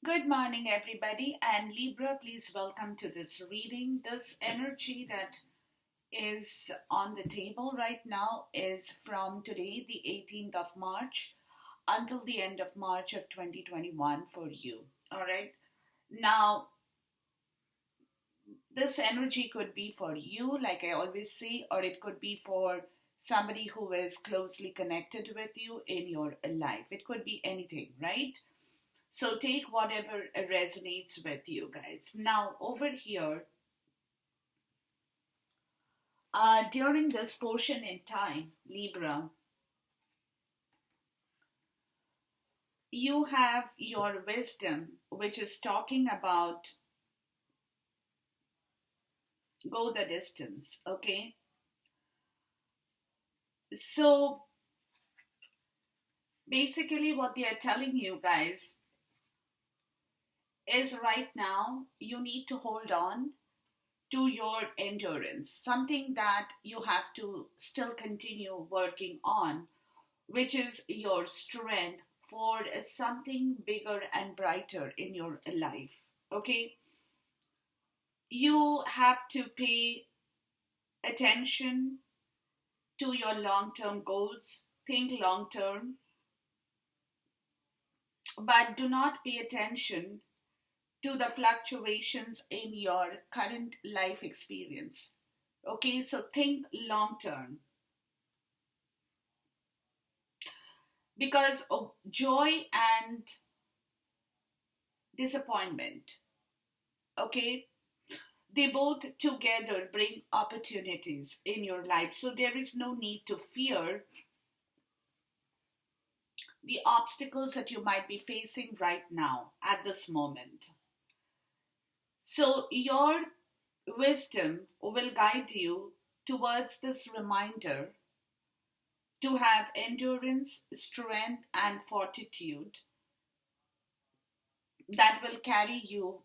Good morning, everybody. And Libra, please welcome to this reading. This energy that is on the table right now is from today, the 18th of March, until the end of March of 2021 for you. All right. Now, this energy could be for you, like I always say, or it could be for somebody who is closely connected with you in your life. It could be anything, right? So take whatever resonates with you guys. Now, over here, during this portion in time, Libra, you have your wisdom, which is talking about go the distance, okay? So basically, what they are telling you guys is right now you need to hold on to your endurance, something that you have to still continue working on, which is your strength for something bigger and brighter in your life. Okay, you have to pay attention to your long term goals, think long term, but do not pay attention to the fluctuations in your current life experience. Okay, so think long term because of joy and disappointment. Okay, they both together bring opportunities in your life. So there is no need to fear the obstacles that you might be facing right now at this moment. So your wisdom will guide you towards this reminder to have endurance, strength, and fortitude that will carry you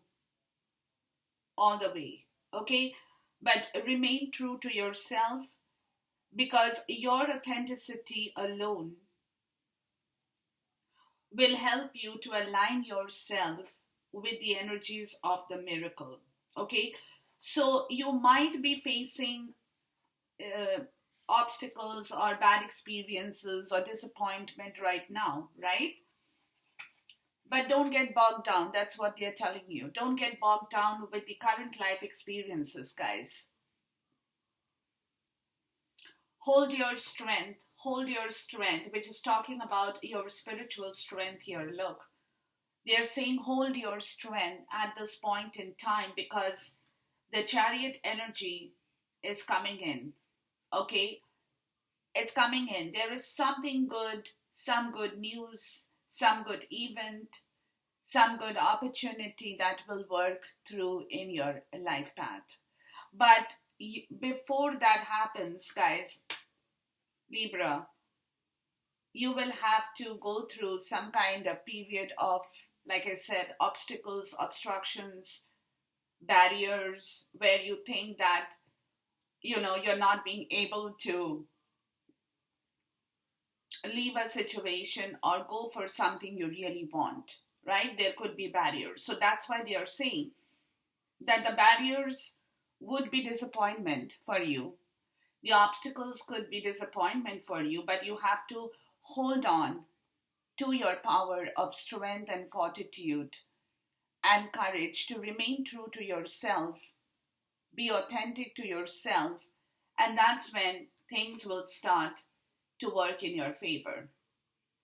all the way. Okay? But remain true to yourself because your authenticity alone will help you to align yourself with the energies of the miracle. Okay, so you might be facing uh, obstacles or bad experiences or disappointment right now, right? But don't get bogged down. That's what they're telling you. Don't get bogged down with the current life experiences, guys. Hold your strength, which is talking about your spiritual strength here. Look, they're saying hold your strength at this point in time because the chariot energy is coming in. Okay, it's coming in. There is something good, some good news, some good event, some good opportunity that will work through in your life path. But before that happens, guys, Libra, you will have to go through some kind of period of, like I said, obstacles, obstructions, barriers, where you think that, you're not being able to leave a situation or go for something you really want, right? There could be barriers. So that's why they are saying that the barriers would be disappointment for you. The obstacles could be disappointment for you, but you have to hold on to your power of strength and fortitude and courage to remain true to yourself, be authentic to yourself, and that's when things will start to work in your favor.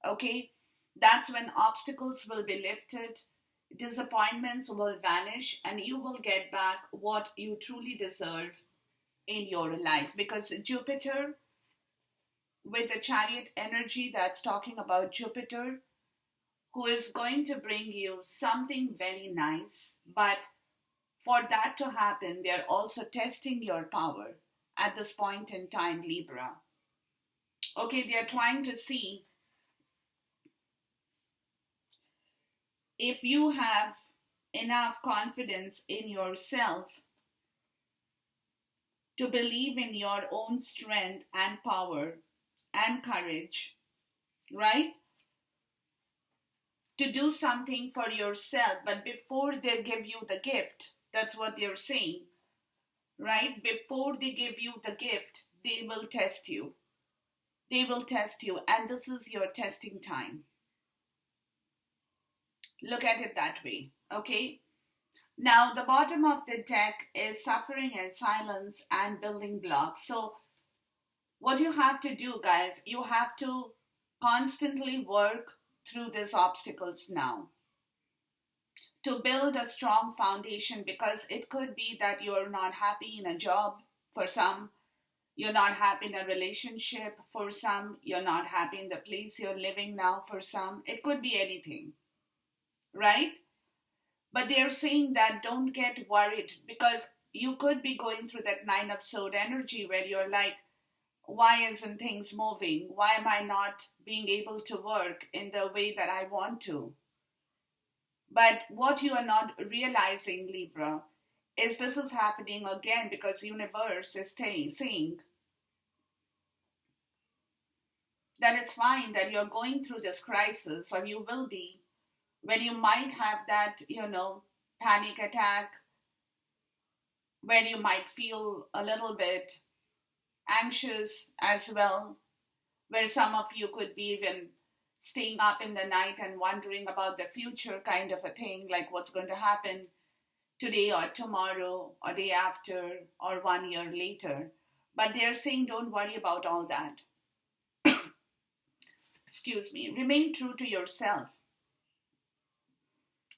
Okay? That's when obstacles will be lifted, disappointments will vanish, and you will get back what you truly deserve in your life. Because Jupiter, with the chariot energy that's talking about Jupiter, who is going to bring you something very nice, but for that to happen, they're also testing your power at this point in time, Libra. Okay, they're trying to see if you have enough confidence in yourself to believe in your own strength and power and courage, right? to do something for yourself, but before they give you the gift, that's what they're saying, right? Before they give you the gift, they will test you. They will test you, and this is your testing time. Look at it that way, okay? Now, the bottom of the deck is suffering and silence and building blocks. So, what you have to do, guys, you have to constantly work through these obstacles now to build a strong foundation, because it could be that you're not happy in a job for some, you're not happy in a relationship for some, you're not happy in the place you're living now for some. It could be anything, right? But they're saying that don't get worried, because you could be going through that nine of sword energy where you're like, why isn't things moving? Why am I not being able to work in the way that I want to? But what you are not realizing, Libra, is this is happening again because universe is saying that it's fine that you're going through this crisis, or you will be, when you might have that, panic attack, where you might feel a little bit anxious as well, where some of you could be even staying up in the night and wondering about the future, kind of a thing, like what's going to happen today or tomorrow or day after or 1 year later. But they're saying don't worry about all that. Excuse me. Remain true to yourself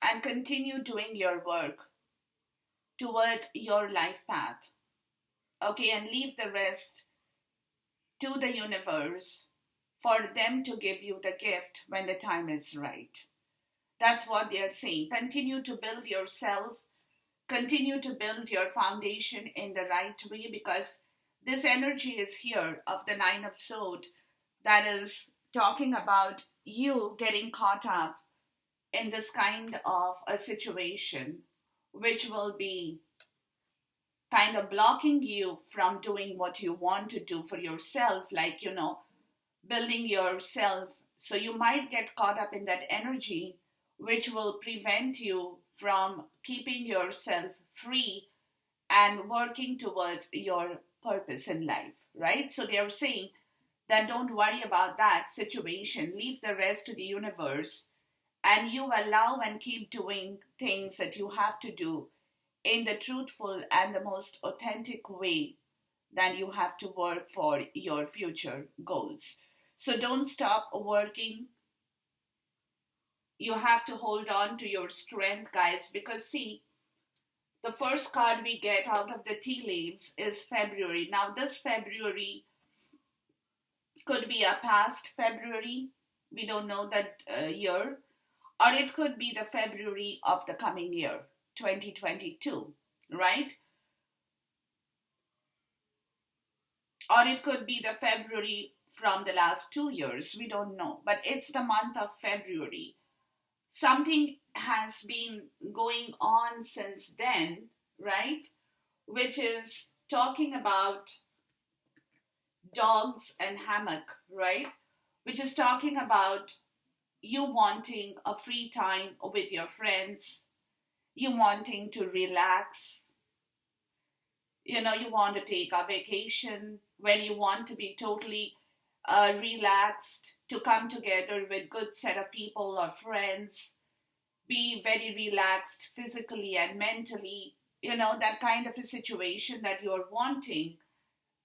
and continue doing your work towards your life path. Okay, and leave the rest to the universe for them to give you the gift when the time is right. That's what they're saying. Continue to build yourself, continue to build your foundation in the right way, because this energy is here of the Nine of Swords that is talking about you getting caught up in this kind of a situation which will be kind of blocking you from doing what you want to do for yourself, like, building yourself. So you might get caught up in that energy, which will prevent you from keeping yourself free and working towards your purpose in life, right? So they are saying that don't worry about that situation, leave the rest to the universe, and you allow and keep doing things that you have to do in the truthful and the most authentic way that you have to work for your future goals. So don't stop working. You have to hold on to your strength, guys, because see, the first card we get out of the tea leaves is February. Now, this February could be a past February. We don't know that year. Or it could be the February of the coming year, 2022, right? Or it could be the February from the last 2 years. We don't know. But it's the month of February. Something has been going on since then, right? Which is talking about dogs and hammock, right? Which is talking about you wanting a free time with your friends, you wanting to relax, you want to take a vacation, when you want to be totally relaxed, to come together with good set of people or friends, be very relaxed physically and mentally, that kind of a situation that you're wanting,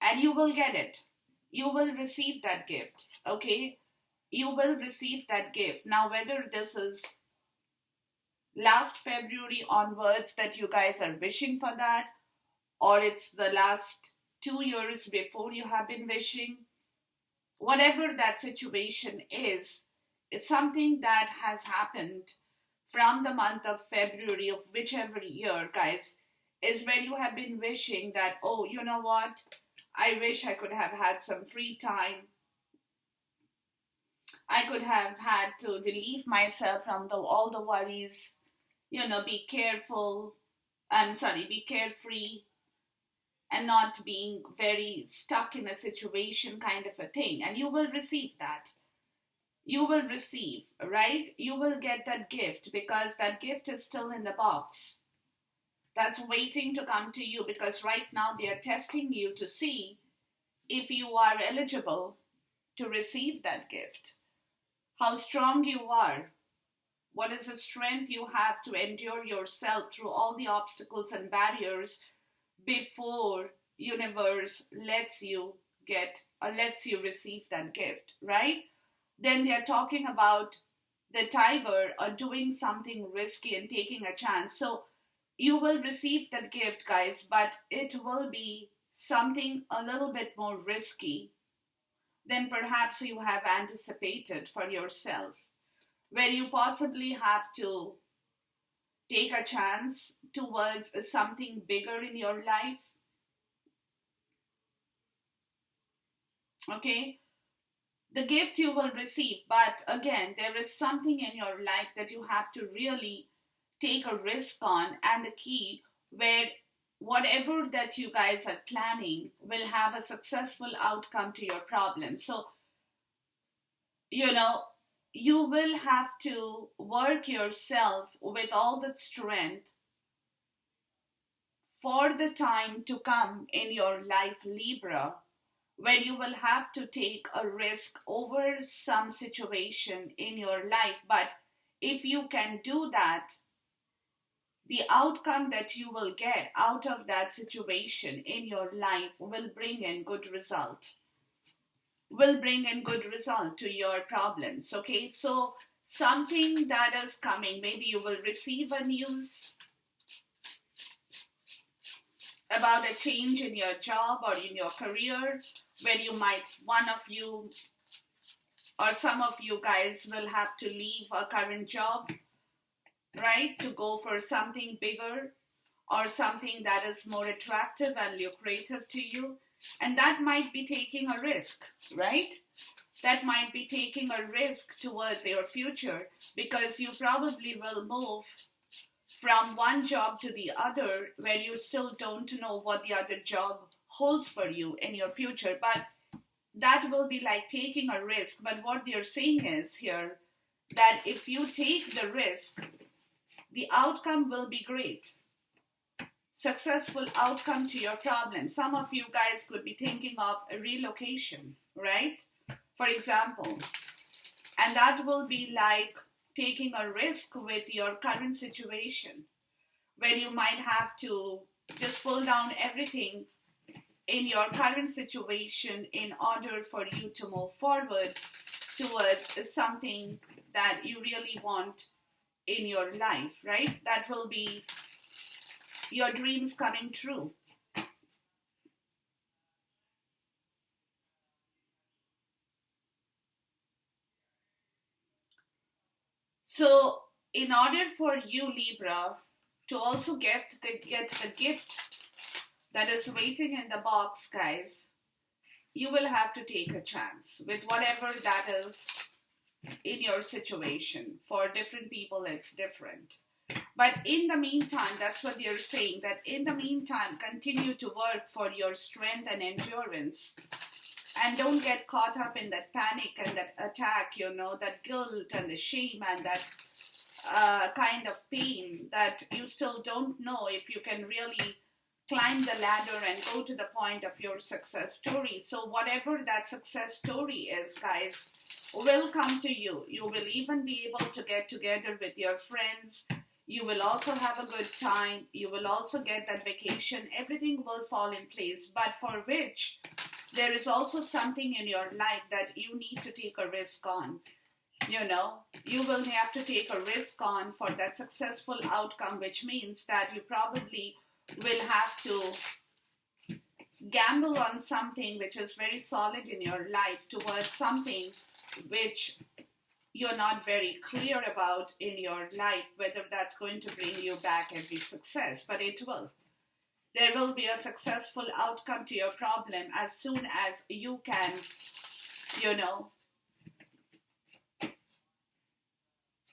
and you will get it. You will receive that gift, okay? You will receive that gift. Now, whether this is last February onwards that you guys are wishing for that, or it's the last 2 years before you have been wishing, whatever that situation is, it's something that has happened from the month of February of whichever year, guys, is where you have been wishing that, oh, you know what? I wish I could have had some free time. I could have had to relieve myself from all the worries, be careful, be carefree, and not being very stuck in a situation, kind of a thing. And you will receive that. you will receive, right? You will get that gift because that gift is still in the box. That's waiting to come to you because right now they are testing you to see if you are eligible to receive that gift, how strong you are, what is the strength you have to endure yourself through all the obstacles and barriers before universe lets you get or lets you receive that gift, right? Then they're talking about the tiger or doing something risky and taking a chance. So you will receive that gift, guys, but it will be something a little bit more risky than perhaps you have anticipated for yourself, where you possibly have to take a chance towards something bigger in your life. Okay, the gift you will receive, but again, there is something in your life that you have to really take a risk on, and the key where whatever that you guys are planning will have a successful outcome to your problem. So, you know, you will have to work yourself with all that strength for the time to come in your life, Libra, where you will have to take a risk over some situation in your life. But if you can do that, the outcome that you will get out of that situation in your life will bring in good result, will bring in good result to your problems. Okay, so something that is coming, maybe you will receive a news about a change in your job or in your career, where you might, one of you or some of you guys will have to leave a current job, right, to go for something bigger or something that is more attractive and lucrative to you. And that might be taking a risk, right? That might be taking a risk towards your future because you probably will move from one job to the other where you still don't know what the other job holds for you in your future. But that will be like taking a risk. But what they're saying is here that if you take the risk, the outcome will be great. Successful outcome to your problem. Some of you guys could be thinking of a relocation, right? For example, and that will be like taking a risk with your current situation, where you might have to just pull down everything in your current situation in order for you to move forward towards something that you really want in your life, right? That will be your dreams coming true. So, in order for you, Libra, to also get the gift that is waiting in the box, guys, you will have to take a chance with whatever that is in your situation. For different people, it's different. But in the meantime, that's what they're saying, that in the meantime, continue to work for your strength and endurance. And don't get caught up in that panic and that attack, that guilt and the shame and that kind of pain that you still don't know if you can really climb the ladder and go to the point of your success story. So whatever that success story is, guys, will come to you. You will even be able to get together with your friends. You will also have a good time. You will also get that vacation. Everything will fall in place. But for which there is also something in your life that you need to take a risk on. You will have to take a risk on for that successful outcome, which means that you probably will have to gamble on something which is very solid in your life towards something which you're not very clear about in your life, whether that's going to bring you back every success, but it will. There will be a successful outcome to your problem as soon as you can,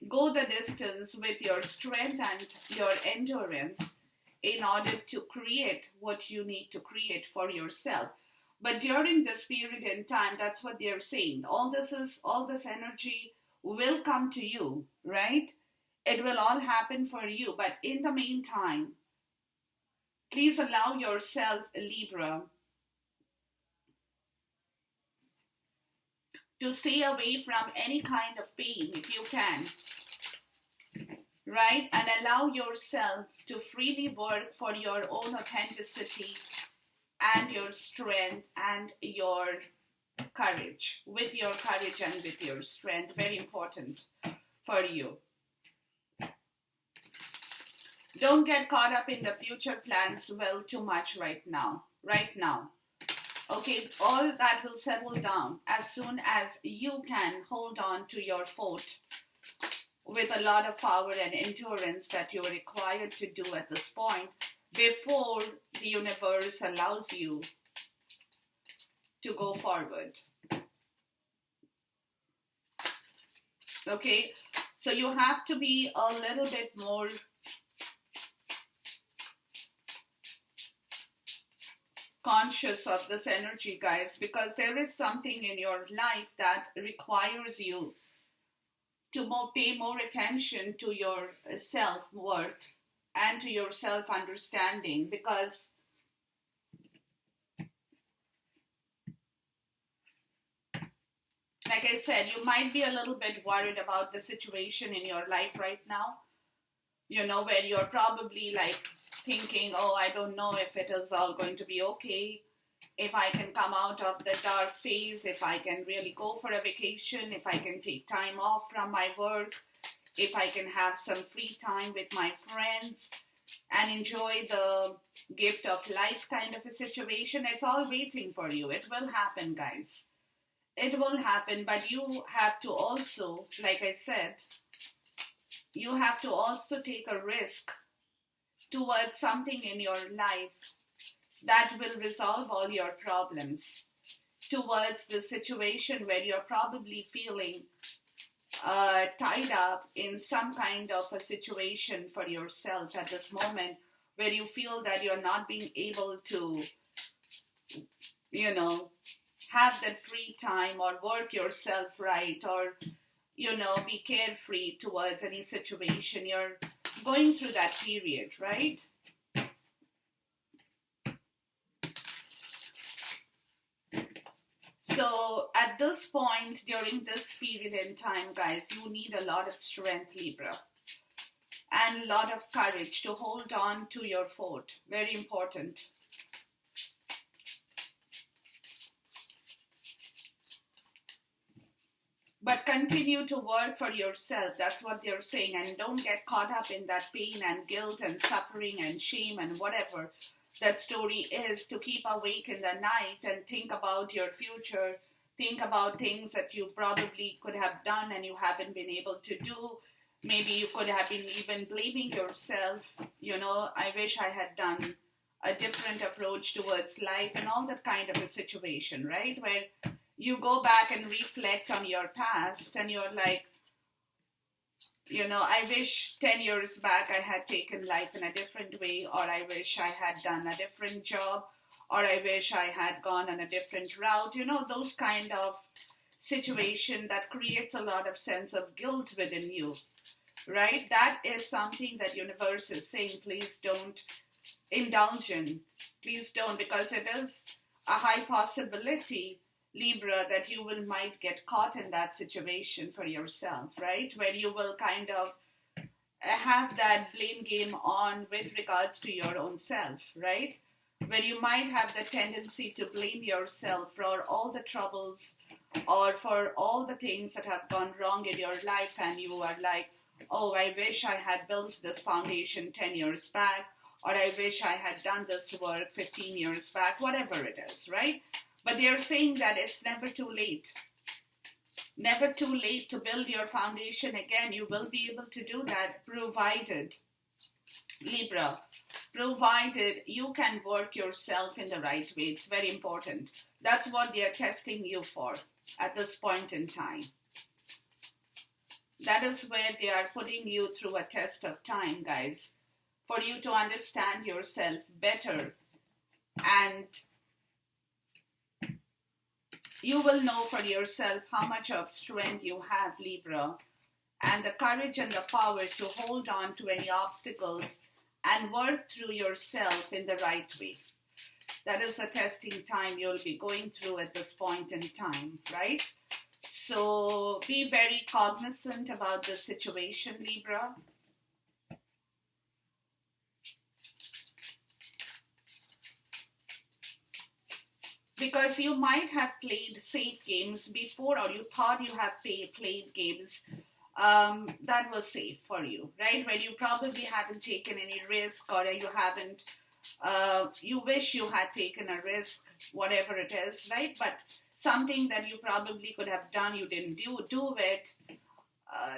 go the distance with your strength and your endurance in order to create what you need to create for yourself. But during this period in time, that's what they're saying. All this energy will come to you, right? It will all happen for you. But in the meantime, please allow yourself, Libra, to stay away from any kind of pain if you can, right? And allow yourself to freely work for your own authenticity and your strength and your courage, with your courage and with your strength. Very important for you. Don't get caught up in the future plans well too much right now. Okay, all that will settle down as soon as you can hold on to your fort with a lot of power and endurance that you're required to do at this point before the universe allows you to go forward. Okay, so you have to be a little bit more conscious of this energy, guys, because there is something in your life that requires you to pay more attention to your self-worth and to your self-understanding, because like I said, you might be a little bit worried about the situation in your life right now, where you're probably like thinking, oh, I don't know if it is all going to be okay, if I can come out of the dark phase, if I can really go for a vacation, if I can take time off from my work, if I can have some free time with my friends and enjoy the gift of life kind of a situation. It's all waiting for you. It will happen, guys. It will happen, but you have to also, like I said, you have to also take a risk towards something in your life that will resolve all your problems, towards the situation where you're probably feeling tied up in some kind of a situation for yourself at this moment, where you feel that you're not being able to, have that free time or work yourself right, or, be carefree towards any situation. You're going through that period, right? So at this point, during this period in time, guys, you need a lot of strength, Libra, and a lot of courage to hold on to your fort. Very important. But continue to work for yourself. That's what they're saying. And don't get caught up in that pain and guilt and suffering and shame and whatever that story is, to keep awake in the night and think about your future. Think about things that you probably could have done and you haven't been able to do. Maybe you could have been even blaming yourself. I wish I had done a different approach towards life and all that kind of a situation, right? Where you go back and reflect on your past and you're like, I wish 10 years back I had taken life in a different way, or I wish I had done a different job, or I wish I had gone on a different route. Those kind of situation that creates a lot of sense of guilt within you, right? That is something that universe is saying, please don't indulge in. Please don't, because it is a high possibility, Libra, that you might get caught in that situation for yourself, right? Where you will kind of have that blame game on with regards to your own self, right? Where you might have the tendency to blame yourself for all the troubles or for all the things that have gone wrong in your life, and you are like, oh, I wish I had built this foundation 10 years back, or I wish I had done this work 15 years back, whatever it is, right? But they are saying that it's never too late. Never too late to build your foundation again. You will be able to do that, provided, Libra, provided you can work yourself in the right way. It's very important. That's what they are testing you for at this point in time. That is where they are putting you through a test of time, guys, for you to understand yourself better and You will know for yourself how much of strength you have, Libra, and the courage and the power to hold on to any obstacles and work through yourself in the right way. That is the testing time you'll be going through at this point in time, right? So be very cognizant about the situation, Libra. Because you might have played safe games before, or you thought you have played games that was safe for you, right? Where you probably haven't taken any risk, or you haven't, you wish you had taken a risk, whatever it is, right? But something that you probably could have done, you didn't do it.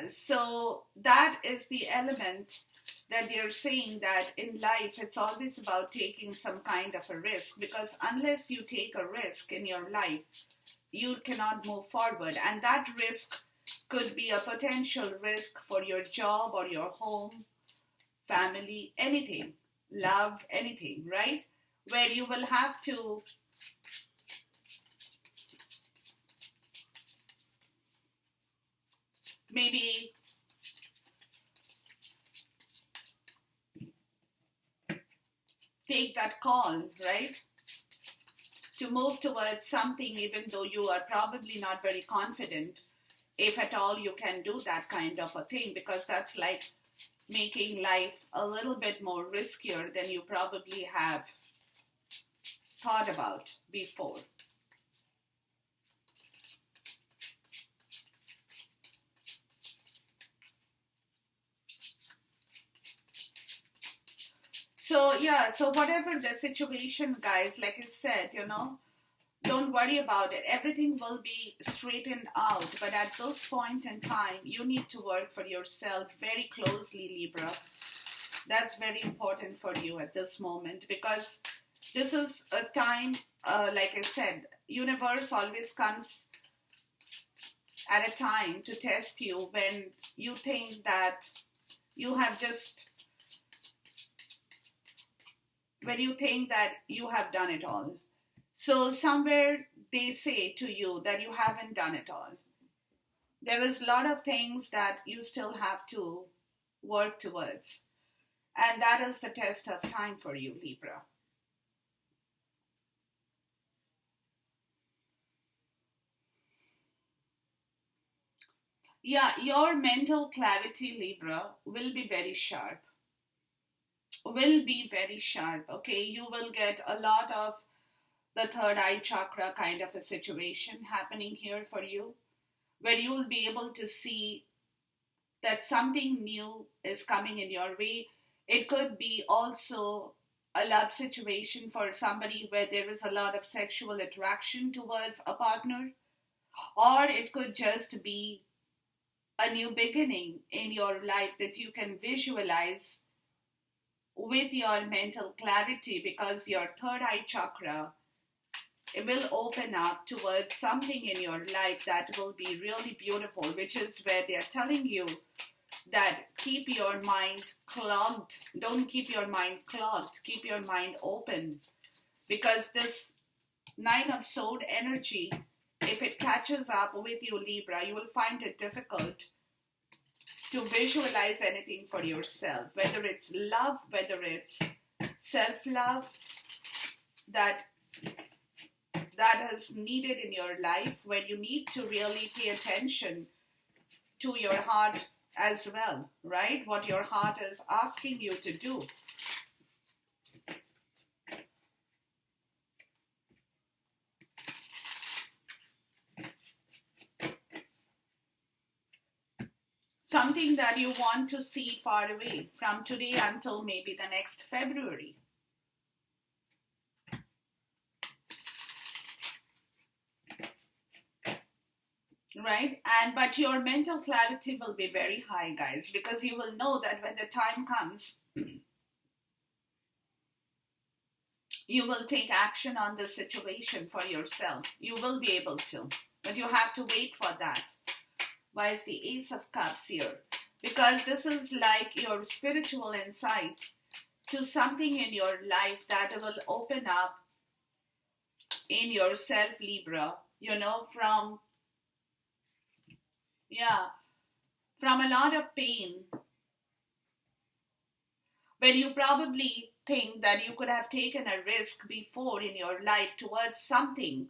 So that is the element that they're saying, that in life it's always about taking some kind of a risk, because unless you take a risk in your life, you cannot move forward. And that risk could be a potential risk for your job or your home, family, anything, love, anything, right? Where you will have to maybe take that call, right? To move towards something, even though you are probably not very confident, if at all you can do that kind of a thing, because that's like making life a little bit more riskier than you probably have thought about before. So yeah, so whatever the situation, guys, like I said, don't worry about it. Everything will be straightened out. But at this point in time, you need to work for yourself very closely, Libra. That's very important for you at this moment, because this is a time, like I said, universe always comes at a time to test you when you think that you have just, when you think that you have done it all. So somewhere they say to you that you haven't done it all. There is a lot of things that you still have to work towards. And that is the test of time for you, Libra. Yeah, your mental clarity, Libra, will be very sharp. Will be very sharp, okay? You will get a lot of the third eye chakra kind of a situation happening here for you, where you will be able to see that something new is coming in your way. It could be also a love situation for somebody where there is a lot of sexual attraction towards a partner, or it could just be a new beginning in your life that you can visualize with your mental clarity, because your third eye chakra, it will open up towards something in your life that will be really beautiful, which is where they are telling you that keep your mind clogged. Don't keep your mind clogged. Keep your mind open. Because this Nine of Sword energy, if it catches up with you, Libra, you will find it difficult to visualize anything for yourself, whether it's love, whether it's self-love, that is needed in your life, where you need to really pay attention to your heart as well, right? What your heart is asking you to do. Something that you want to see far away from today until maybe the next February. Right? But your mental clarity will be very high, guys, because you will know that when the time comes, you will take action on the situation for yourself. You will be able to, but you have to wait for that. Why is the Ace of Cups here? Because this is like your spiritual insight to something in your life that will open up in yourself, Libra. from, yeah, from a lot of pain, when you probably think that you could have taken a risk before in your life towards something,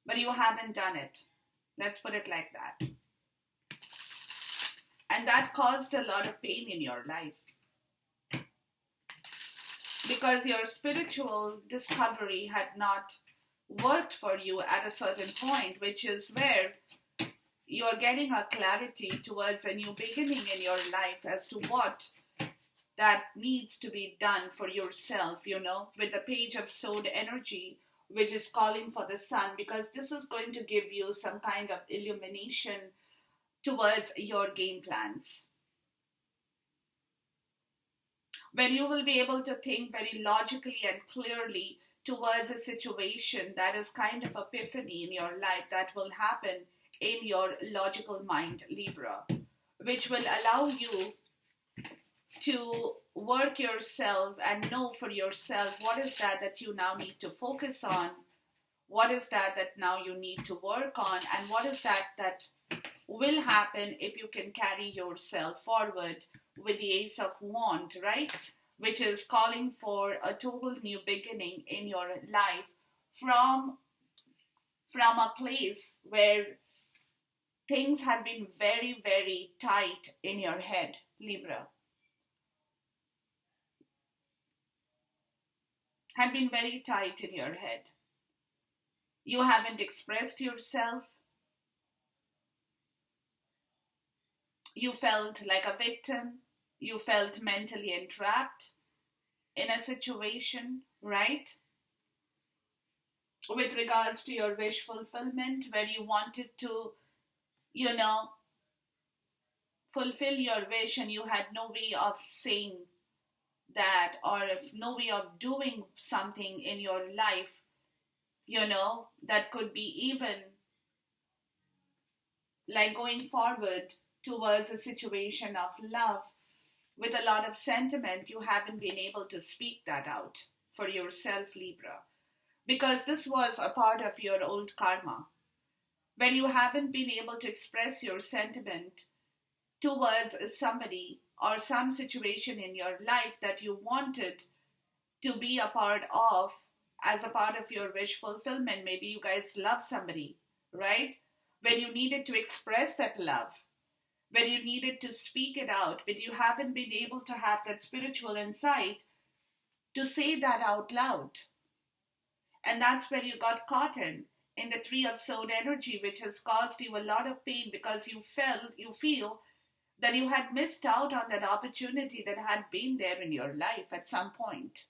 but you haven't done it. Let's put it like that. And that caused a lot of pain in your life because your spiritual discovery had not worked for you at a certain point, which is where you're getting a clarity towards a new beginning in your life as to what that needs to be done for yourself, with the page of sword energy, which is calling for the sun, because this is going to give you some kind of illumination towards your game plans. When you will be able to think very logically and clearly towards a situation, that is kind of epiphany in your life that will happen in your logical mind, Libra, which will allow you to work yourself and know for yourself what is that you now need to focus on, what is that now you need to work on, and what is that will happen if you can carry yourself forward with the Ace of Wands, right? Which is calling for a total new beginning in your life from a place where things have been very, very tight in your head, Libra. Had been very tight in your head. You haven't expressed yourself. You felt like a victim. You felt mentally entrapped in a situation, right? With regards to your wish fulfillment, where you wanted to, fulfill your wish and you had no way of saying that, or if no way of doing something in your life, that could be even like going forward towards a situation of love with a lot of sentiment, you haven't been able to speak that out for yourself, Libra, because this was a part of your old karma, where you haven't been able to express your sentiment towards somebody or some situation in your life that you wanted to be a part of as a part of your wish fulfillment. Maybe you guys love somebody, right? When you needed to express that love, when you needed to speak it out, but you haven't been able to have that spiritual insight to say that out loud. And that's where you got caught in the Three of Sword energy, which has caused you a lot of pain because you feel that you had missed out on that opportunity that had been there in your life at some point.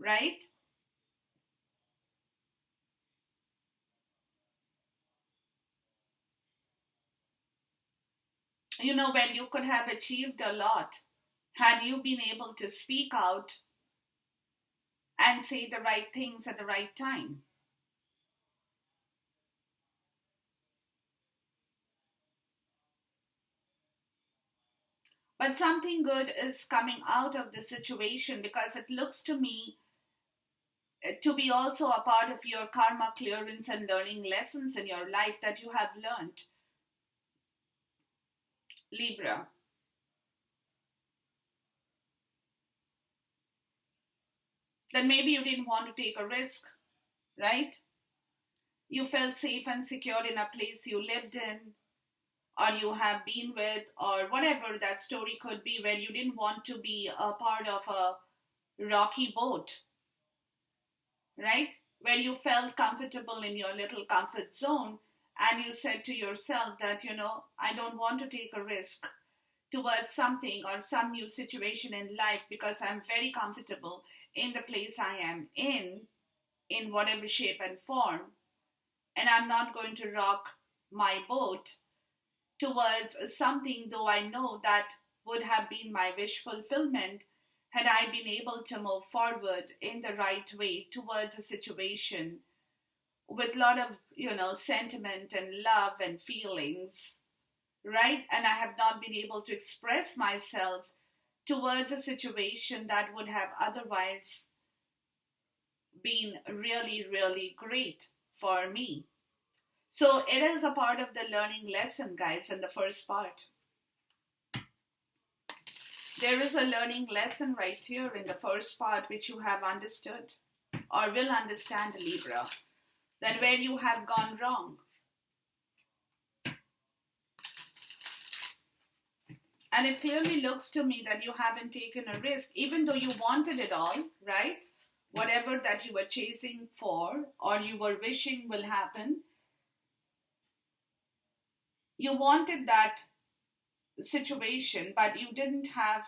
Right? When you could have achieved a lot had you been able to speak out and say the right things at the right time. But something good is coming out of this situation because it looks to me to be also a part of your karma clearance and learning lessons in your life that you have learned, Libra. Then maybe you didn't want to take a risk, right? You felt safe and secure in a place you lived in, or you have been with, or whatever that story could be, where you didn't want to be a part of a rocky boat, right? Where you felt comfortable in your little comfort zone, and you said to yourself that, I don't want to take a risk towards something or some new situation in life because I'm very comfortable in the place I am in whatever shape and form, and I'm not going to rock my boat towards something, though I know that would have been my wish fulfillment had I been able to move forward in the right way towards a situation with a lot of, sentiment and love and feelings, right? And I have not been able to express myself towards a situation that would have otherwise been really, really great for me. So it is a part of the learning lesson, guys, in the first part. There is a learning lesson right here in the first part which you have understood or will understand, Libra, that where you have gone wrong. And it clearly looks to me that you haven't taken a risk, even though you wanted it all, right? Whatever that you were chasing for or you were wishing will happen, you wanted that situation, but you didn't have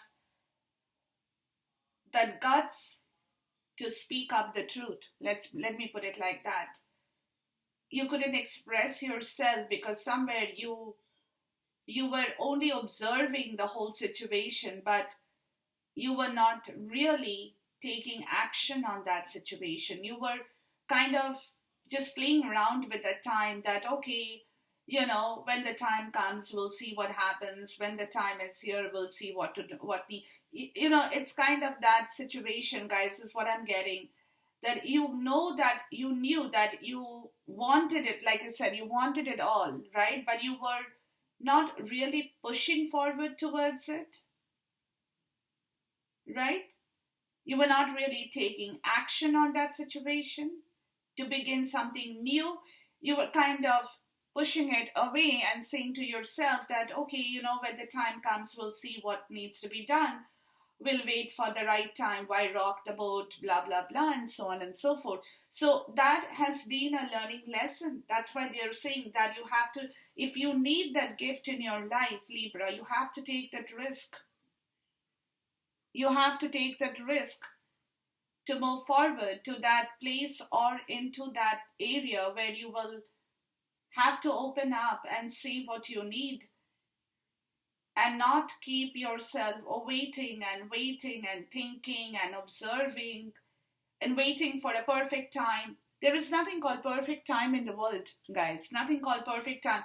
that guts to speak up the truth. Let me put it like that. You couldn't express yourself because somewhere you were only observing the whole situation, but you were not really taking action on that situation. You were kind of just playing around with the time that, okay, when the time comes, we'll see what happens. When the time is here, we'll see what to do, it's kind of that situation, guys, is what I'm getting. That that you knew that you wanted it, like I said, you wanted it all, right? But you were not really pushing forward towards it, right? You were not really taking action on that situation to begin something new. You were kind of pushing it away and saying to yourself that, okay, when the time comes, we'll see what needs to be done. We'll wait for the right time. Why rock the boat? Blah, blah, blah, and so on and so forth. So that has been a learning lesson. That's why they're saying that you have to, if you need that gift in your life, Libra, you have to take that risk. You have to take that risk to move forward to that place or into that area where you will have to open up and see what you need and not keep yourself waiting and thinking and observing and waiting for a perfect time. There is nothing called perfect time in the world, guys. Nothing called perfect time.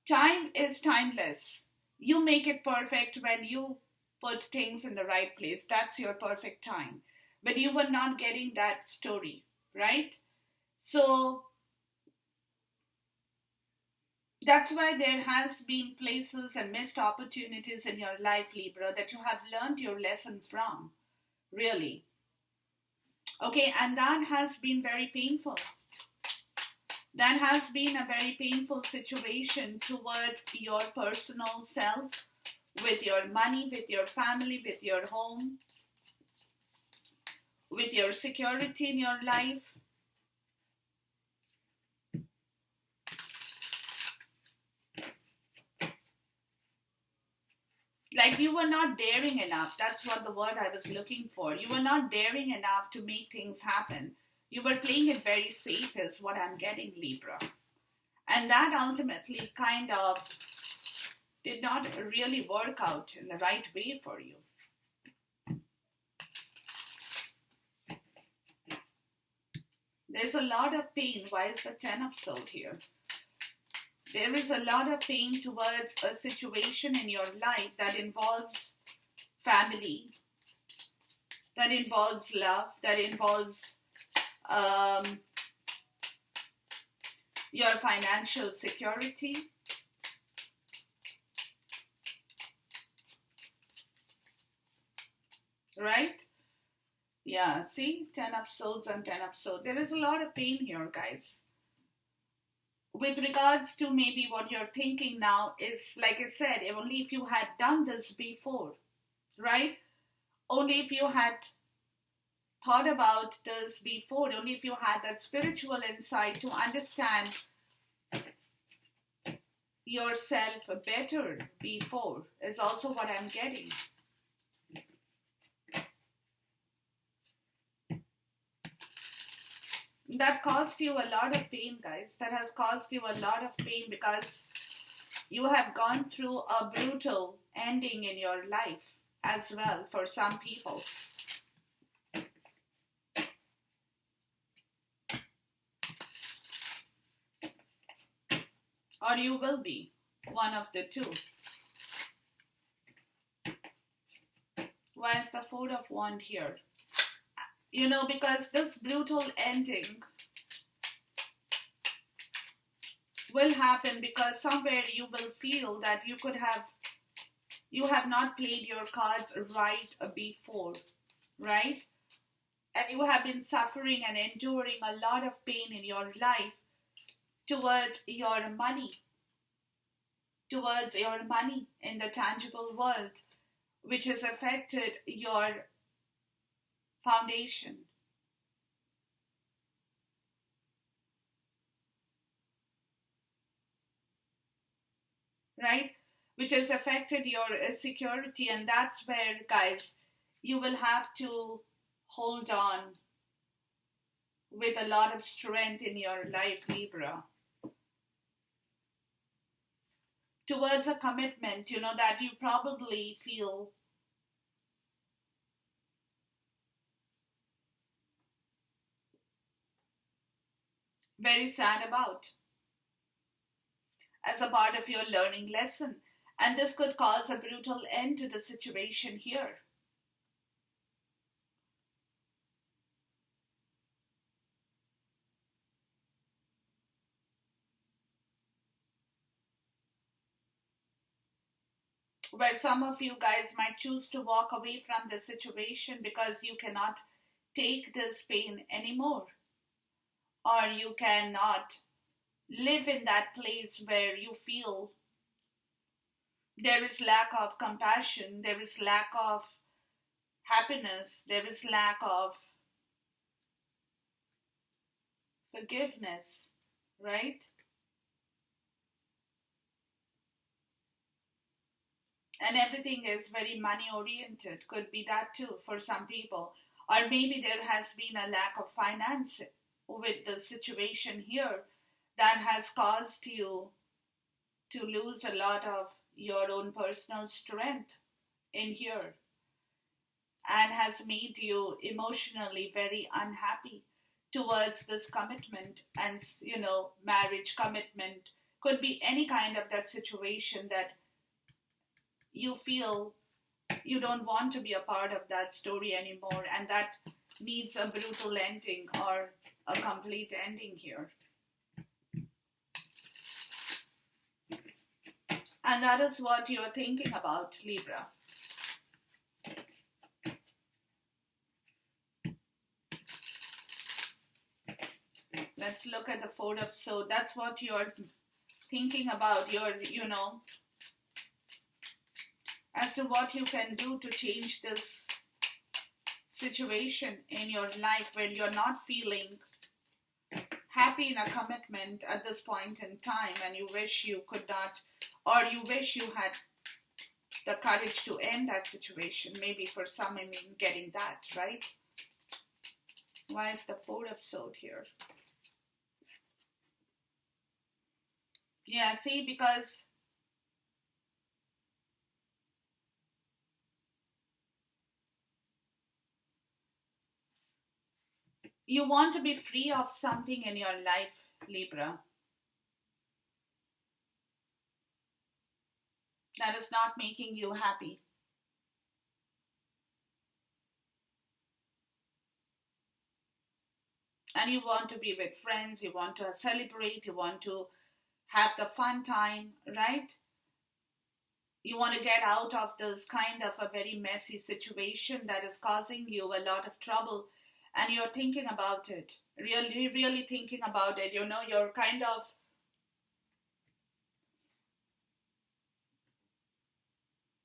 Time is timeless. You make it perfect when you put things in the right place. That's your perfect time. But you were not getting that story, right? So that's why there has been places and missed opportunities in your life, Libra, that you have learned your lesson from, really. Okay, and that has been very painful. That has been a very painful situation towards your personal self, with your money, with your family, with your home, with your security in your life. Like you were not daring enough. That's what the word I was looking for. You were not daring enough to make things happen. You were playing it very safe is what I'm getting, Libra. And that ultimately kind of did not really work out in the right way for you. There's a lot of pain. Why is the 10 of Swords here? There is a lot of pain towards a situation in your life that involves family, that involves love, that involves your financial security. Right? Yeah, see? 10 of Swords and 10 of Swords. There is a lot of pain here, guys. With regards to maybe what you're thinking now is, like I said, only if you had done this before, right? Only if you had thought about this before, only if you had that spiritual insight to understand yourself better before, is also what I'm getting. That caused you a lot of pain, guys. That has caused you a lot of pain because you have gone through a brutal ending in your life as well for some people. Or you will be one of the two. Why is the 4 of Wands here? Because this brutal ending will happen because somewhere you will feel that you have not played your cards right before, right? And you have been suffering and enduring a lot of pain in your life towards your money, in the tangible world, which has affected your foundation, right? Which has affected your security, and that's where, guys, you will have to hold on with a lot of strength in your life, Libra, towards a commitment, that you probably feel very sad about as a part of your learning lesson. And this could cause a brutal end to the situation here. Where some of you guys might choose to walk away from the situation because you cannot take this pain anymore, or you cannot live in that place where you feel there is lack of compassion, there is lack of happiness, there is lack of forgiveness, right? And everything is very money oriented. Could be that too for some people. Or maybe there has been a lack of finance with the situation here that has caused you to lose a lot of your own personal strength in here and has made you emotionally very unhappy towards this commitment and marriage commitment. Could be any kind of that situation that you feel you don't want to be a part of that story anymore, and that needs a brutal ending or a complete ending here. And that is what you're thinking about, Libra. Let's look at the Four of Swords. That's what you're thinking about. As to what you can do to change this situation in your life when you're not feeling happy in a commitment at this point in time, and you wish you could not, or you wish you had the courage to end that situation. Maybe for some, getting that, right? Why is the Four of Swords here? Yeah, see, because you want to be free of something in your life, Libra, that is not making you happy. And you want to be with friends, you want to celebrate, you want to have the fun time, right? You want to get out of this kind of a very messy situation that is causing you a lot of trouble, and you're thinking about it, really, really thinking about it. You're kind of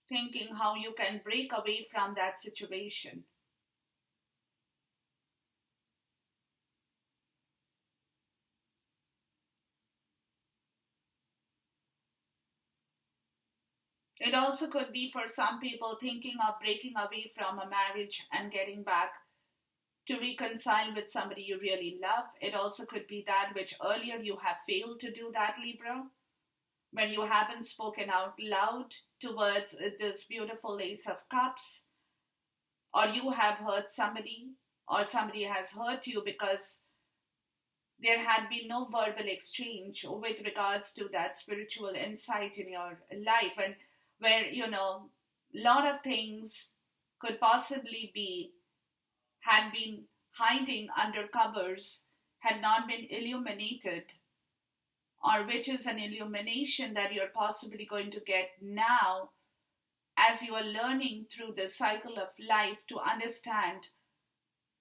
thinking how you can break away from that situation. It also could be for some people thinking of breaking away from a marriage and getting back to reconcile with somebody you really love. It also could be that which earlier you have failed to do that, Libra, when you haven't spoken out loud towards this beautiful Ace of Cups, or you have hurt somebody, or somebody has hurt you because there had been no verbal exchange with regards to that spiritual insight in your life, and where a lot of things could possibly be had been hiding under covers had not been illuminated, or which is an illumination that you're possibly going to get now as you are learning through the cycle of life to understand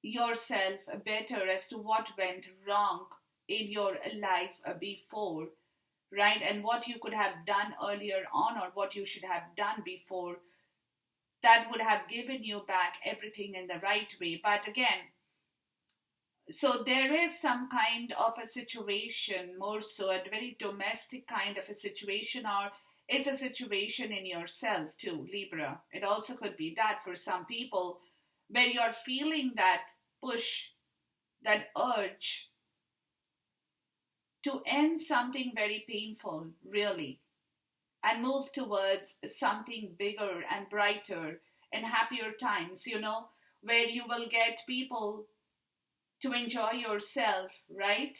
yourself better as to what went wrong in your life before, right? And what you could have done earlier on, or what you should have done before, that would have given you back everything in the right way. But again, so there is some kind of a situation, more so a very domestic kind of a situation, or it's a situation in yourself too, Libra. It also could be that for some people, where you're feeling that push, that urge to end something very painful, really, and move towards something bigger and brighter and happier times, where you will get people to enjoy yourself, right?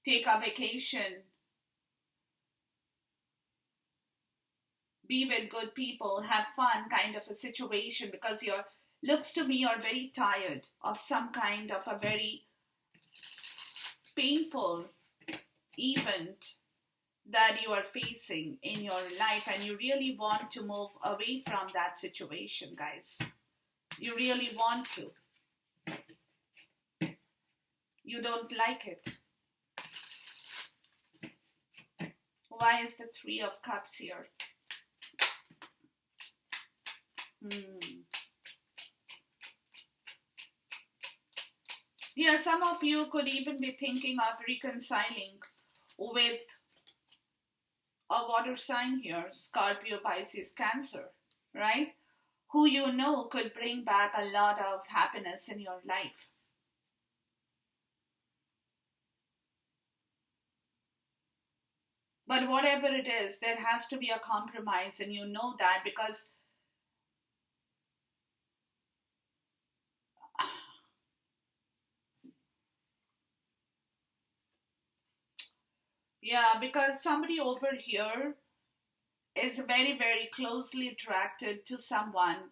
Take a vacation, be with good people, have fun kind of a situation, because looks to me you're very tired of some kind of a very painful event that you are facing in your life, and you really want to move away from that situation, guys. You really want to. You don't like it. Why is the Three of Cups here? Yeah, some of you could even be thinking of reconciling with a water sign here, Scorpio, Pisces, Cancer, right? Who could bring back a lot of happiness in your life. But whatever it is, there has to be a compromise, and you know that, because because somebody over here is very, very closely attracted to someone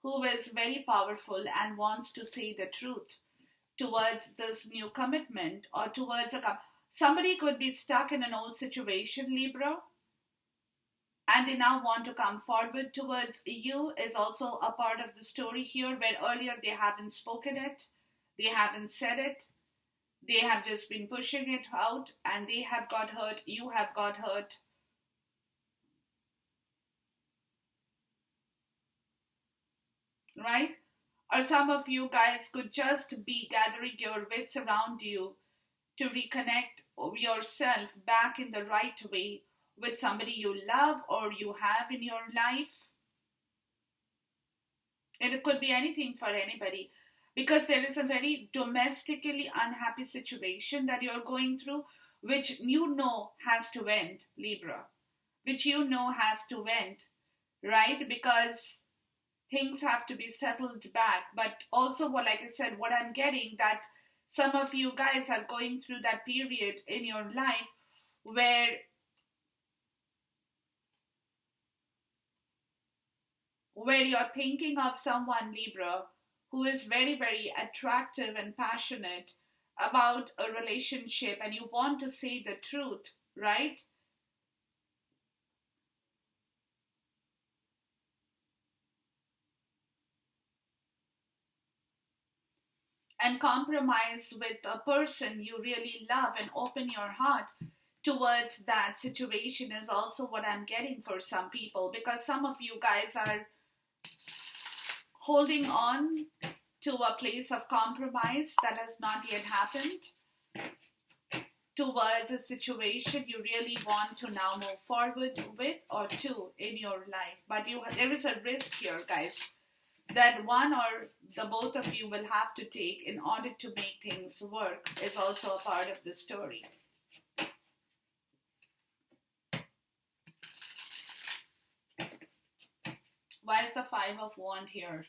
who is very powerful and wants to say the truth towards this new commitment, or towards somebody could be stuck in an old situation, Libra, and they now want to come forward towards you, is also a part of the story here, where earlier they haven't spoken it, they haven't said it, they have just been pushing it out, and they have got hurt, you have got hurt. Right? Or some of you guys could just be gathering your wits around you to reconnect yourself back in the right way with somebody you love or you have in your life. And it could be anything for anybody, because there is a very domestically unhappy situation that you're going through, which has to end, Libra. Which has to end, right? Because things have to be settled back. But also, like I said, what I'm getting, that some of you guys are going through that period in your life where you're thinking of someone, Libra, who is very, very attractive and passionate about a relationship, and you want to say the truth, right? And compromise with a person you really love and open your heart towards that situation is also what I'm getting for some people, because some of you guys are holding on to a place of compromise that has not yet happened, towards a situation you really want to now move forward with or to in your life. But there is a risk here, guys, that one or the both of you will have to take in order to make things work, is also a part of the story. Why is the Five of Wands here?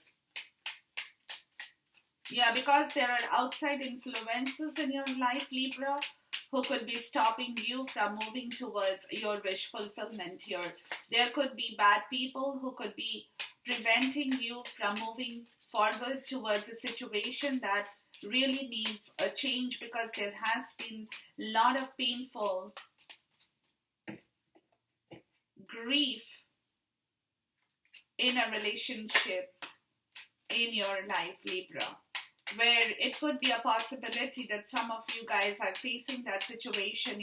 Yeah, because there are outside influences in your life, Libra, who could be stopping you from moving towards your wish fulfillment here. There could be bad people who could be preventing you from moving forward towards a situation that really needs a change, because there has been a lot of painful grief in a relationship in your life, Libra, where it could be a possibility that some of you guys are facing that situation,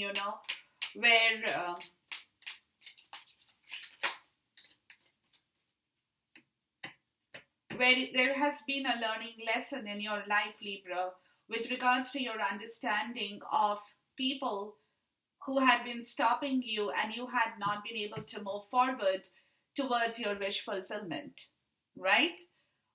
where there has been a learning lesson in your life, Libra, with regards to your understanding of people who had been stopping you and you had not been able to move forward towards your wish fulfillment, right?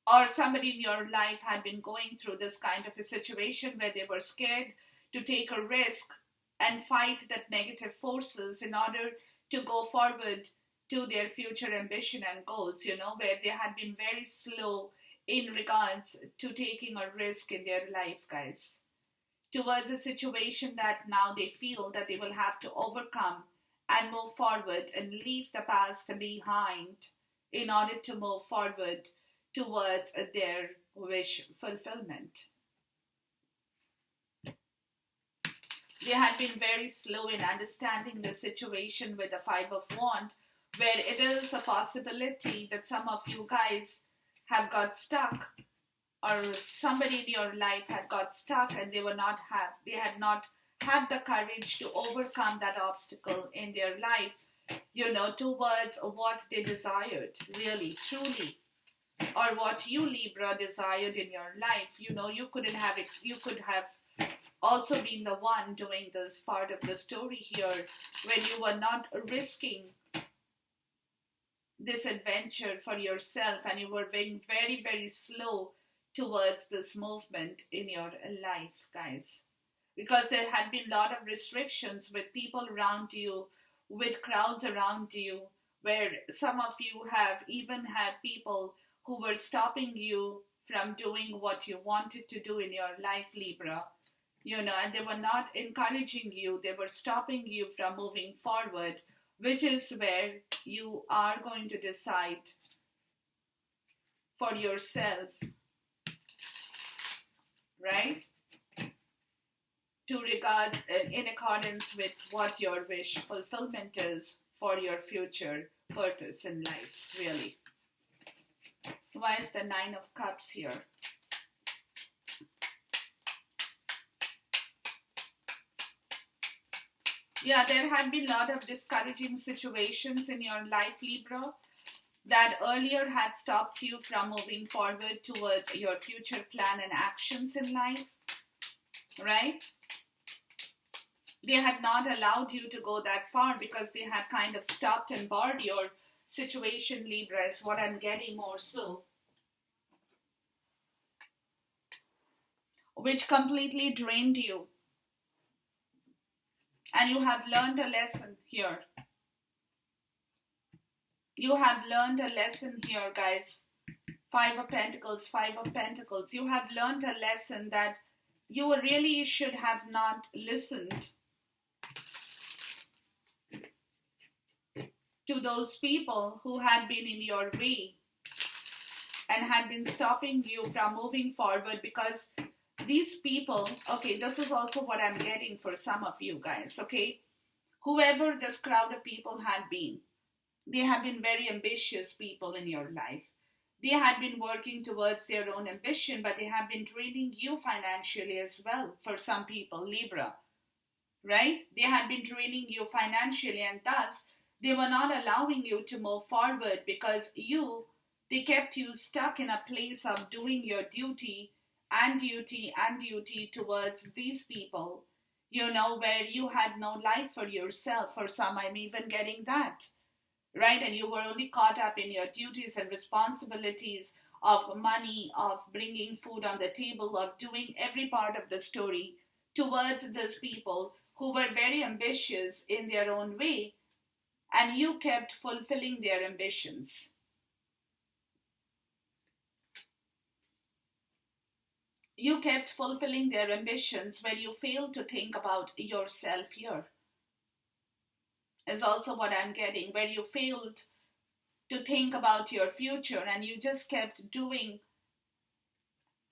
Or somebody in your life had been going through this kind of a situation where they were scared to take a risk and fight that negative forces in order to go forward to their future ambition and goals, where they had been very slow in regards to taking a risk in their life, guys, towards a situation that now they feel that they will have to overcome and move forward and leave the past behind in order to move forward towards their wish fulfillment. They had been very slow in understanding the situation with the Five of Wands, where it is a possibility that some of you guys have got stuck, or somebody in your life had got stuck and they had not had the courage to overcome that obstacle in their life, towards what they desired, really, truly, or what you, Libra, desired in your life. You could have also been the one doing this part of the story here, when you were not risking this adventure for yourself and you were being very, very slow towards this movement in your life, guys. Because there had been a lot of restrictions with people around you, with crowds around you, where some of you have even had people who were stopping you from doing what you wanted to do in your life, Libra. And they were not encouraging you, they were stopping you from moving forward, which is where you are going to decide for yourself, right? To regard in accordance with what your wish fulfillment is for your future purpose in life, really. Why is the Nine of Cups here? Yeah, there had been a lot of discouraging situations in your life, Libra, that earlier had stopped you from moving forward towards your future plan and actions in life, right? They had not allowed you to go that far because they had kind of stopped and barred your situation, Libra, is what I'm getting more so. Which completely drained you. And you have learned a lesson here. You have learned a lesson here, guys. Five of Pentacles, Five of Pentacles. You have learned a lesson that you really should have not listened to those people who had been in your way and had been stopping you from moving forward, because these people, okay, this is also what I'm getting for some of you guys, okay? Whoever this crowd of people had been, they have been very ambitious people in your life. They had been working towards their own ambition, but they have been draining you financially as well for some people, Libra, right? They had been draining you financially, and thus they were not allowing you to move forward because they kept you stuck in a place of doing your duty and duty and duty towards these people, where you had no life for yourself. For some, I'm even getting that, right? And you were only caught up in your duties and responsibilities of money, of bringing food on the table, of doing every part of the story towards these people who were very ambitious in their own way, and you kept fulfilling their ambitions. You kept fulfilling their ambitions where you failed to think about yourself here. Is also what I'm getting, where you failed to think about your future, and you just kept doing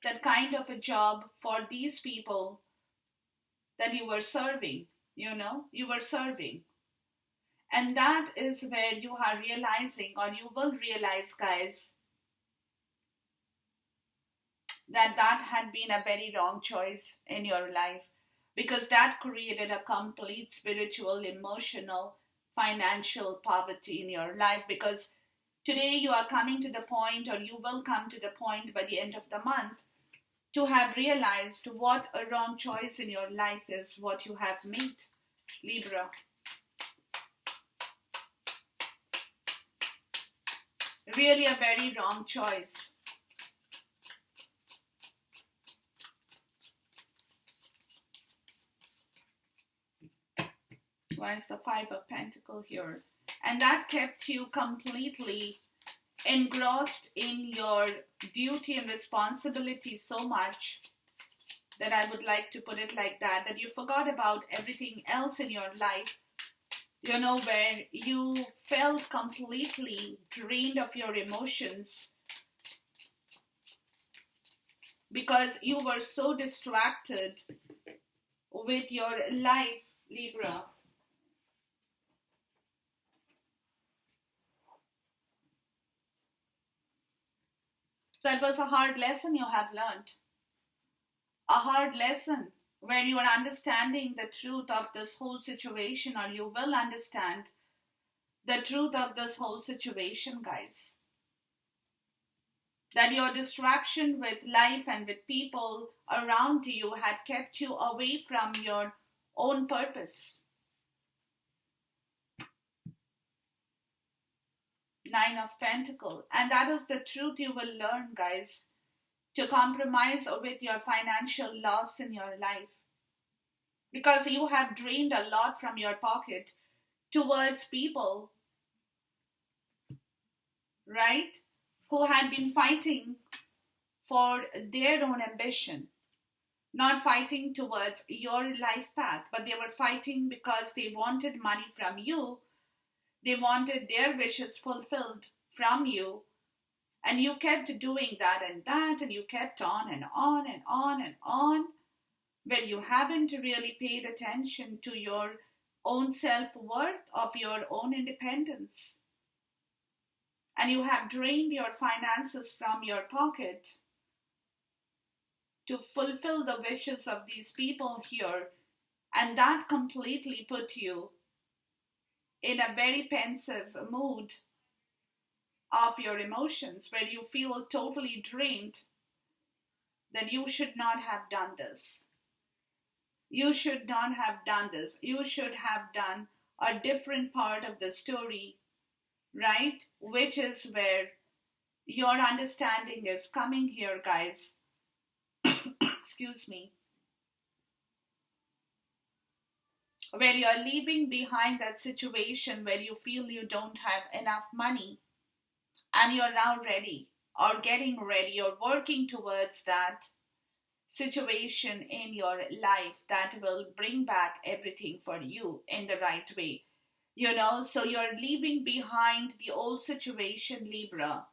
that kind of a job for these people that you were serving, you were serving. And that is where you are realizing, or you will realize, guys, that that had been a very wrong choice in your life, because that created a complete spiritual, emotional, financial poverty in your life. Because today you are coming to the point, or you will come to the point by the end of the month, to have realized what a wrong choice in your life is what you have made, Libra. Really a very wrong choice. Why is the Five of Pentacles here? And that kept you completely engrossed in your duty and responsibility so much, that I would like to put it like that, that you forgot about everything else in your life, where you felt completely drained of your emotions because you were so distracted with your life, Libra. That was a hard lesson you have learned. A hard lesson where you are understanding the truth of this whole situation, or you will understand the truth of this whole situation, guys. That your distraction with life and with people around you had kept you away from your own purpose. Nine of Pentacles. And that is the truth you will learn, guys. To compromise with your financial loss in your life. Because you have drained a lot from your pocket towards people, right? Who had been fighting for their own ambition. Not fighting towards your life path, but they were fighting because they wanted money from you. They wanted their wishes fulfilled from you. And you kept doing that, and you kept on and on and on and on, where you haven't really paid attention to your own self-worth, of your own independence. And you have drained your finances from your pocket to fulfill the wishes of these people here. And that completely put you in a very pensive mood of your emotions, where you feel totally drained, that you should not have done this. You should not have done this. You should have done a different part of the story, right? Which is where your understanding is coming here, guys. Excuse me. Where you are leaving behind that situation where you feel you don't have enough money, and you're now ready, or getting ready, or working towards that situation in your life that will bring back everything for you in the right way. So you're leaving behind the old situation, Libra,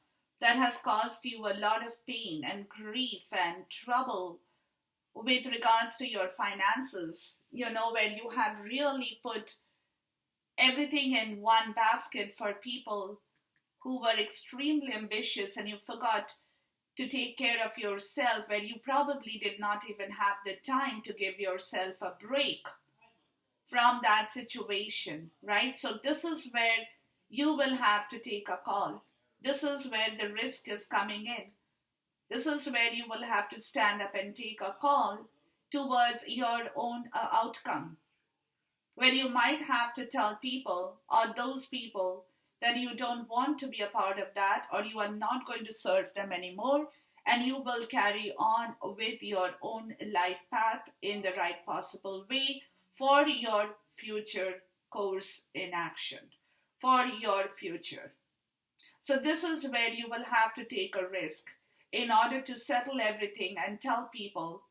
that has caused you a lot of pain and grief and trouble with regards to your finances, where you have really put everything in one basket for people who were extremely ambitious, and you forgot to take care of yourself, where you probably did not even have the time to give yourself a break from that situation, right? So this is where you will have to take a call. This is where the risk is coming in. This is where you will have to stand up and take a call towards your own outcome, where you might have to tell people, or those people, that you don't want to be a part of that, or you are not going to serve them anymore, and you will carry on with your own life path in the right possible way for your future course in action, for your future. So this is where you will have to take a risk in order to settle everything and tell people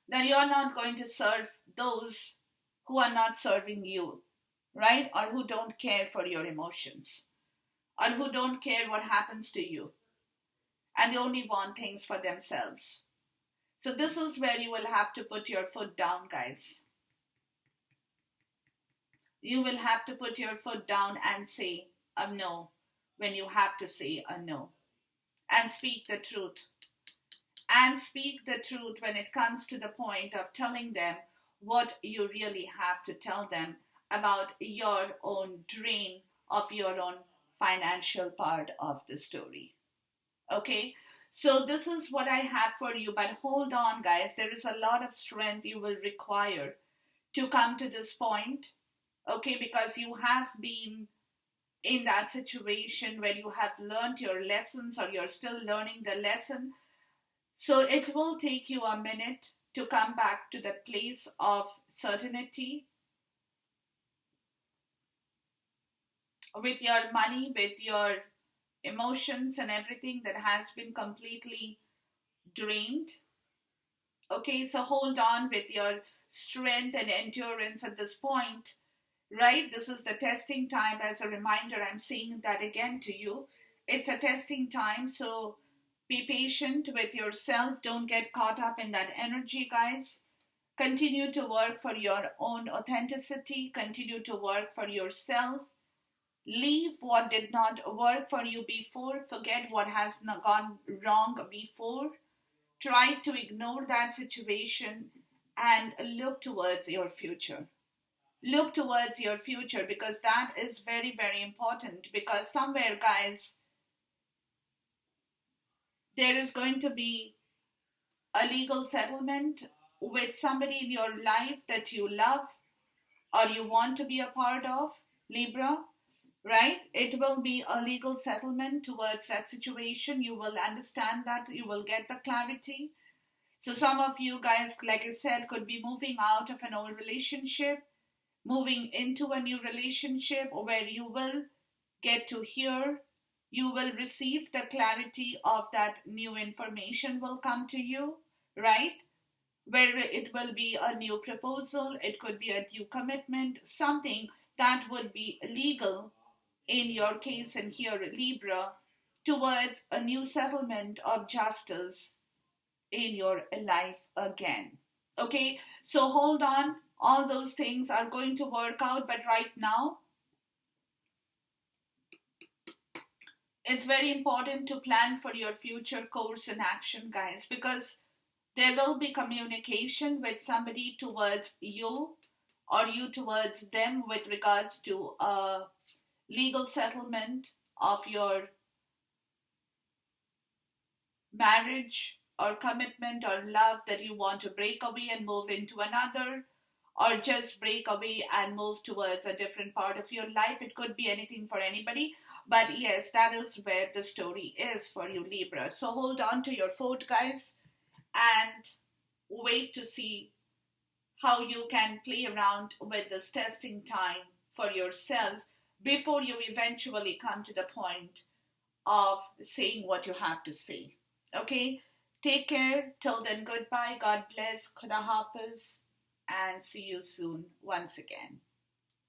that you're not going to serve those who are not serving you. right? Or who don't care for your emotions, or who don't care what happens to you, and they only want things for themselves. So, this is where you will have to put your foot down, guys. You will have to put your foot down and say a no when you have to say a no. And speak the truth. And speak the truth when it comes to the point of telling them what you really have to tell them about your own drain of your own financial part of the story. Okay? So, this is what I have for you. But hold on, guys. There is a lot of strength you will require to come to this point. Okay? Because you have been in that situation where you have learned your lessons or you're still learning the lesson. So it will take you a minute to come back to that place of certainty with your money, with your emotions and everything that has been completely drained. Okay, so hold on with your strength and endurance at this point, right? This is the testing time. As a reminder, I'm saying that again to you. It's a testing time, so be patient with yourself. Don't get caught up in that energy, guys. Continue to work for your own authenticity. Continue to work for yourself. Leave what did not work for you before. Forget what has not gone wrong before. Try to ignore that situation and look towards your future. Look towards your future, because that is very, very important. Because somewhere, guys, there is going to be a legal settlement with somebody in your life that you love or you want to be a part of, Libra, right? It will be a legal settlement towards that situation. You will understand that, you will get the clarity. So, some of you guys, like I said, could be moving out of an old relationship, moving into a new relationship where you will get to hear, you will receive the clarity of that new information will come to you, right? Where it will be a new proposal, it could be a new commitment, something that would be legal in your case and here, Libra, towards a new settlement of justice in your life again. Okay, so hold on. All those things are going to work out, but right now, it's very important to plan for your future course and action, guys, because there will be communication with somebody towards you or you towards them with regards to a legal settlement of your marriage or commitment or love that you want to break away and move into another, or just break away and move towards a different part of your life. It could be anything for anybody. But yes, that is where the story is for you, Libra. So hold on to your fort, guys, and wait to see how you can play around with this testing time for yourself before you eventually come to the point of saying what you have to say. Okay? Take care. Till then, goodbye. God bless. Khuda Hafiz. And see you soon once again.